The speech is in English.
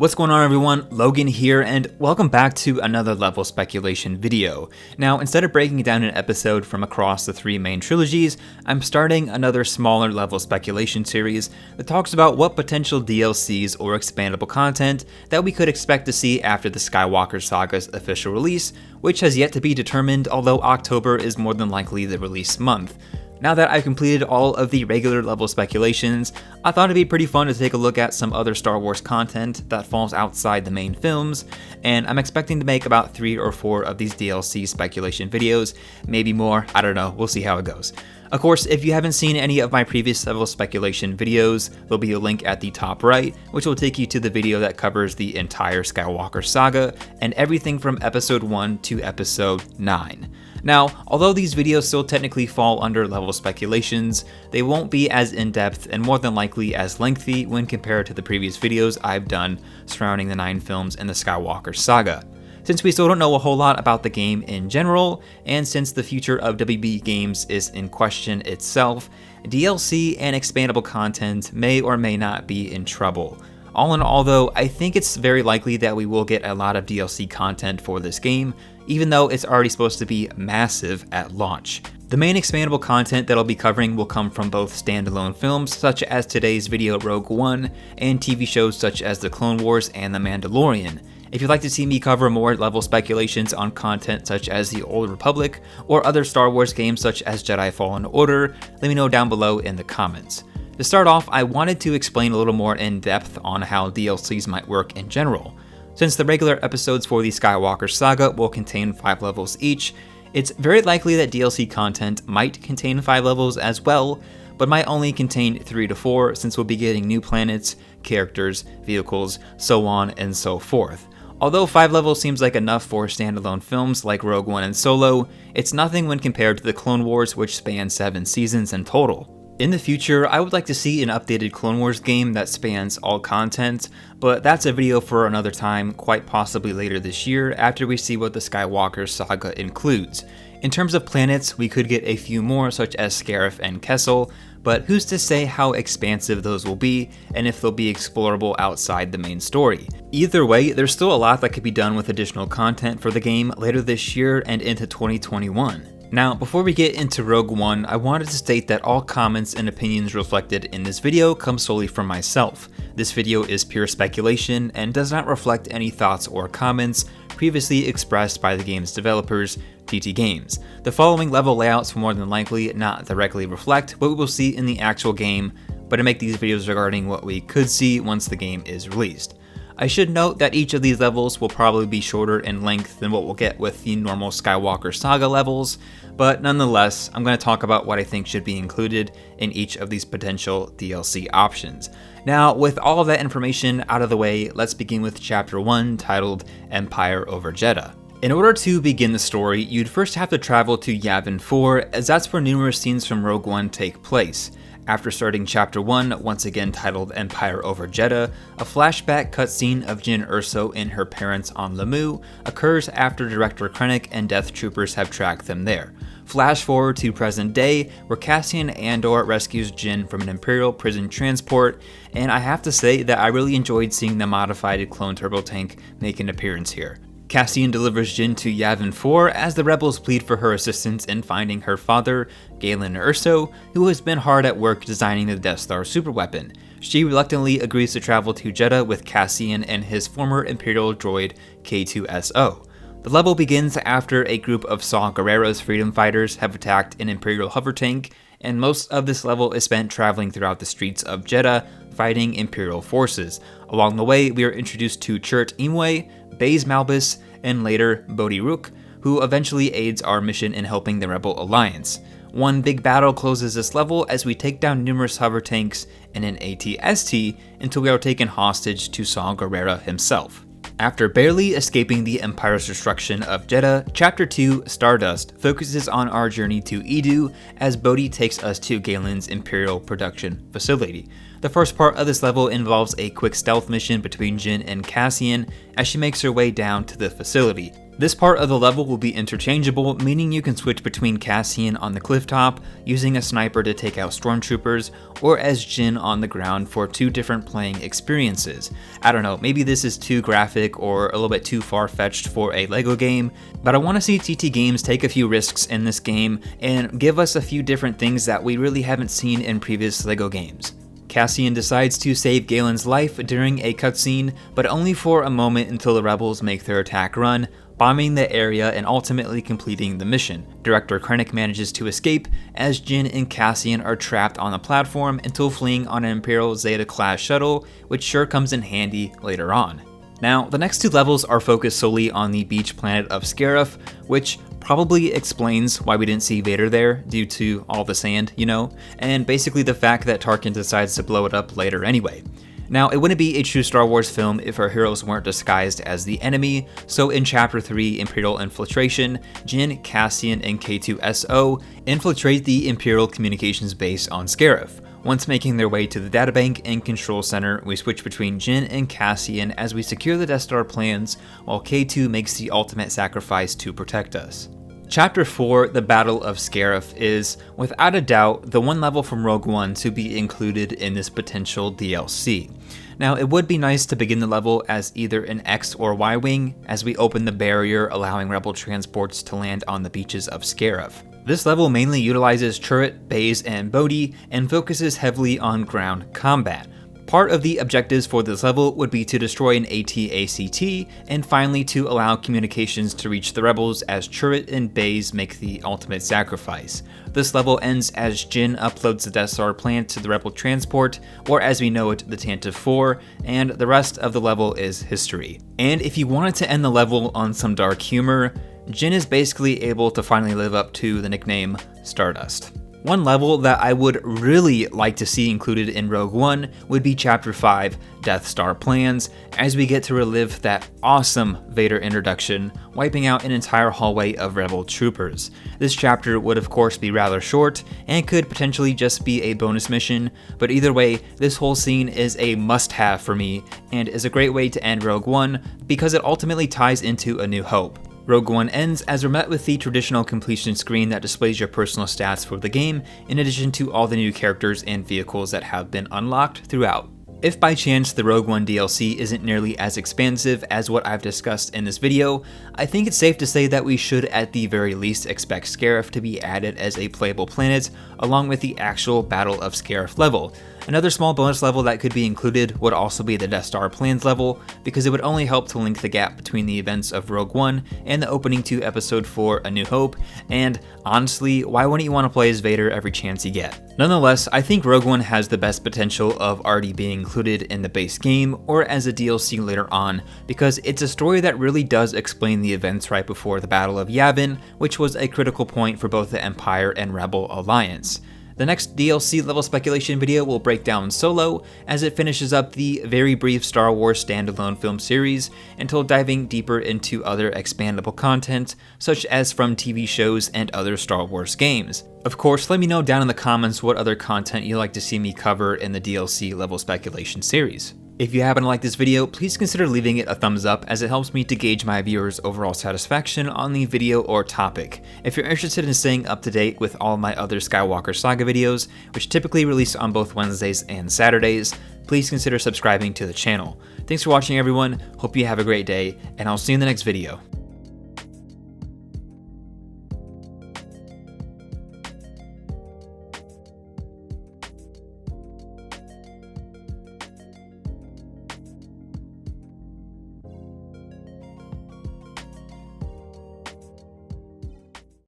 What's going on, everyone? Logan here, and welcome back to another level speculation video. Now, instead of breaking down an episode from across the three main trilogies, I'm starting another smaller level speculation series that talks about what potential DLCs or expandable content that we could expect to see after the Skywalker Saga's official release, which has yet to be determined, although October is more than likely the release month. Now that I've completed all of the regular level speculations, I thought it'd be pretty fun to take a look at some other Star Wars content that falls outside the main films, and I'm expecting to make about 3 or 4 of these DLC speculation videos, maybe more, I don't know, we'll see how it goes. Of course, if you haven't seen any of my previous level speculation videos, there'll be a link at the top right, which will take you to the video that covers the entire Skywalker Saga and everything from episode 1 to episode 9. Now, although these videos still technically fall under level speculations, they won't be as in-depth and more than likely as lengthy when compared to the previous videos I've done surrounding the 9 films and the Skywalker Saga. Since we still don't know a whole lot about the game in general, and since the future of WB games is in question itself, DLC and expandable content may or may not be in trouble. All in all though, I think it's very likely that we will get a lot of DLC content for this game, even though it's already supposed to be massive at launch. The main expandable content that I'll be covering will come from both standalone films such as today's video Rogue One, and TV shows such as The Clone Wars and The Mandalorian. If you'd like to see me cover more level speculations on content such as The Old Republic, or other Star Wars games such as Jedi Fallen Order, let me know down below in the comments. To start off, I wanted to explain a little more in depth on how DLCs might work in general. Since the regular episodes for the Skywalker Saga will contain 5 levels each, it's very likely that DLC content might contain 5 levels as well, but might only contain 3 to 4 since we'll be getting new planets, characters, vehicles, so on and so forth. Although 5 levels seems like enough for standalone films like Rogue One and Solo, it's nothing when compared to the Clone Wars, which spans 7 seasons in total. In the future, I would like to see an updated Clone Wars game that spans all content, but that's a video for another time, quite possibly later this year after we see what the Skywalker Saga includes. In terms of planets, we could get a few more such as SCARIF and Kessel, but who's to say how expansive those will be and if they'll be explorable outside the main story. Either way, there's still a lot that could be done with additional content for the game later this year and into 2021. Now, before we get into Rogue One, I wanted to state that all comments and opinions reflected in this video come solely from myself. This video is pure speculation and does not reflect any thoughts or comments previously expressed by the game's developers, TT Games. The following level layouts will more than likely not directly reflect what we will see in the actual game, but I make these videos regarding what we could see once the game is released. I should note that each of these levels will probably be shorter in length than what we'll get with the normal Skywalker Saga levels, but nonetheless, I'm going to talk about what I think should be included in each of these potential DLC options. Now, with all of that information out of the way, let's begin with Chapter 1, titled Empire over Jedha. In order to begin the story, you'd first have to travel to Yavin 4, as that's where numerous scenes from Rogue One take place. After starting Chapter 1, once again titled Empire over Jedha, a flashback cutscene of Jyn Erso and her parents on Lamu occurs after Director Krennic and Death Troopers have tracked them there. Flash forward to present day, where Cassian Andor rescues Jyn from an Imperial prison transport, and I have to say that I really enjoyed seeing the modified clone turbo tank make an appearance here. Cassian delivers Jyn to Yavin 4 as the rebels plead for her assistance in finding her father, Galen Erso, who has been hard at work designing the Death Star superweapon. She reluctantly agrees to travel to Jedha with Cassian and his former Imperial droid K2SO. The level begins after a group of Saw Gerrera's freedom fighters have attacked an Imperial hover tank, and most of this level is spent traveling throughout the streets of Jedha, fighting Imperial forces. Along the way, we are introduced to Chirrut Imwe, Baze Malbus, and later Bodhi Rook, who eventually aids our mission in helping the Rebel Alliance. One big battle closes this level as we take down numerous hover tanks and an AT-ST until we are taken hostage to Saw Gerrera himself. After barely escaping the Empire's destruction of Jedha, Chapter 2, Stardust, focuses on our journey to Edu as Bodhi takes us to Galen's Imperial production facility. The first part of this level involves a quick stealth mission between Jyn and Cassian as she makes her way down to the facility. This part of the level will be interchangeable, meaning you can switch between Cassian on the clifftop, using a sniper to take out stormtroopers, or as Jyn on the ground for 2 different playing experiences. I don't know, maybe this is too graphic or a little bit too far-fetched for a LEGO game, but I want to see TT Games take a few risks in this game and give us a few different things that we really haven't seen in previous LEGO games. Cassian decides to save Galen's life during a cutscene, but only for a moment until the rebels make their attack run, bombing the area and ultimately completing the mission. Director Krennic manages to escape as Jyn and Cassian are trapped on the platform until fleeing on an Imperial Zeta-class shuttle, which sure comes in handy later on. Now, the next 2 levels are focused solely on the beach planet of SCARIF, which probably explains why we didn't see Vader there due to all the sand, you know, and basically the fact that Tarkin decides to blow it up later anyway. Now, it wouldn't be a true Star Wars film if our heroes weren't disguised as the enemy, so in Chapter 3, Imperial Infiltration, Jyn, Cassian, and K2SO infiltrate the Imperial communications base on SCARIF. Once making their way to the databank and control center, we switch between Jyn and Cassian as we secure the Death Star plans, while K2 makes the ultimate sacrifice to protect us. Chapter 4, The Battle of SCARIF, is, without a doubt, the one level from Rogue One to be included in this potential DLC. Now, it would be nice to begin the level as either an X or Y wing, as we open the barrier allowing rebel transports to land on the beaches of SCARIF. This level mainly utilizes Chirrut, Baze, and Bodhi, and focuses heavily on ground combat. Part of the objectives for this level would be to destroy an AT-ACT, and finally to allow communications to reach the rebels as Chirrut and Baze make the ultimate sacrifice. This level ends as Jyn uploads the Death Star plant to the rebel transport, or as we know it, the Tantive 4, and the rest of the level is history. And if you wanted to end the level on some dark humor, Jyn is basically able to finally live up to the nickname Stardust. One level that I would really like to see included in Rogue One would be Chapter 5, Death Star Plans, as we get to relive that awesome Vader introduction, wiping out an entire hallway of rebel troopers. This chapter would of course be rather short, and could potentially just be a bonus mission, but either way, this whole scene is a must-have for me, and is a great way to end Rogue One, because it ultimately ties into A New Hope. Rogue One ends as we're met with the traditional completion screen that displays your personal stats for the game, in addition to all the new characters and vehicles that have been unlocked throughout. If by chance the Rogue One DLC isn't nearly as expansive as what I've discussed in this video, I think it's safe to say that we should at the very least expect SCARIF to be added as a playable planet, along with the actual Battle of SCARIF level. Another small bonus level that could be included would also be the Death Star Plans level, because it would only help to link the gap between the events of Rogue One and the opening to Episode 4, A New Hope, and honestly, why wouldn't you want to play as Vader every chance you get? Nonetheless, I think Rogue One has the best potential of already being included in the base game or as a DLC later on, because it's a story that really does explain the events right before the Battle of Yavin, which was a critical point for both the Empire and Rebel Alliance. The next DLC level speculation video will break down Solo, as it finishes up the very brief Star Wars standalone film series, until diving deeper into other expandable content, such as from TV shows and other Star Wars games. Of course, let me know down in the comments what other content you'd like to see me cover in the DLC level speculation series. If you happen to like this video, please consider leaving it a thumbs up, as it helps me to gauge my viewers' overall satisfaction on the video or topic. If you're interested in staying up to date with all my other Skywalker Saga videos, which typically release on both Wednesdays and Saturdays, please consider subscribing to the channel. Thanks for watching everyone, hope you have a great day, and I'll see you in the next video.